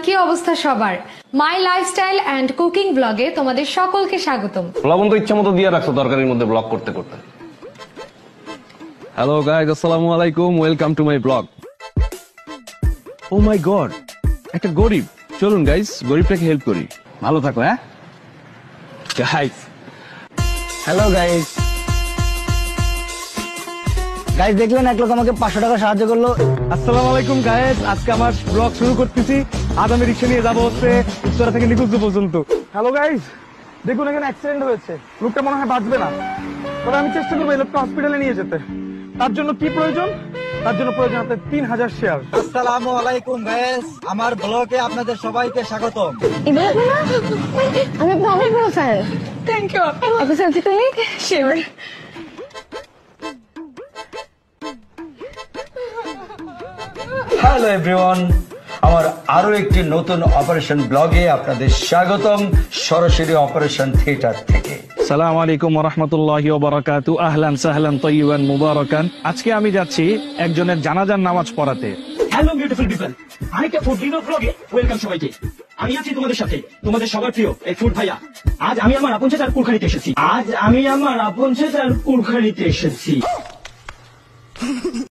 কি অবস্থা সবার? মাই লাইফস্টাইল এন্ড কুকিং ব্লগে তোমাদের সকলকে স্বাগতম। লবণ তো ইচ্ছা মতো দিয়ে রাখছো তরকারির মধ্যে ব্লগ করতে করতে। হ্যালো গাইস, আসসালামু আলাইকুম, welcome to my blog. Oh my god, একটা গরিব। চলুন গাইস, গরিবটাকে হেল্প করি। ভালো থাকো। হ্যাঁ গাইস, হ্যালো গাইস। গাইস দেখলেন এক লোক আমাকে 500 টাকা সাহায্য করলো। আসসালামু আলাইকুম গাইস, আজকে আমার ব্লগ শুরু করতেছি। আজ আমি রিক্সা নিয়ে যাবো হচ্ছে উত্তরা থেকে নিকুঞ্জ পর্যন্ত। হ্যালো গাইস, দেখুন এখানে অ্যাক্সিডেন্ট হয়েছে, লোকটা মনে হয় বাঁচবে না। তবে আমি চেষ্টা করবো এই লোকটা হসপিটালে নিয়ে যেতে। তার জন্য কি প্রয়োজন? তার জন্য প্রয়োজন আপনার 3000 শেয়ার। আসসালামু আলাইকুম গাইস, আমার ব্লগে আপনাদের সবাইকে স্বাগতম। আমি আপনার অনেক বড় ফ্যান। Thank you. আপনার সাথে তুমি শেয়ার। হ্যালো এভরিওয়ান, আমার আরো একটি নতুন অপারেশন ব্লগে আপনাদের স্বাগতম, সরাসরি অপারেশন থিয়েটার থেকে। সালাম আলাইকুম ওয়া রাহমাতুল্লাহি ওয়া বারাকাতু। আহলান সাহলান তাইয়িবান মুবারাকান। আজকে আমি যাচ্ছি একজনের জানাজার নামাজ পড়াতে। হ্যালো বিউটিফুল পিপল, আরেকটা ফুড রিভিউ ব্লগে ওয়েলকাম সবাইকে। আমি আছি তোমাদের সাথে, তোমাদের সবার প্রিয় এই ফুড ভাইয়া। আজ আমি আমার আপন চাচার কুলখানিতে এসেছি।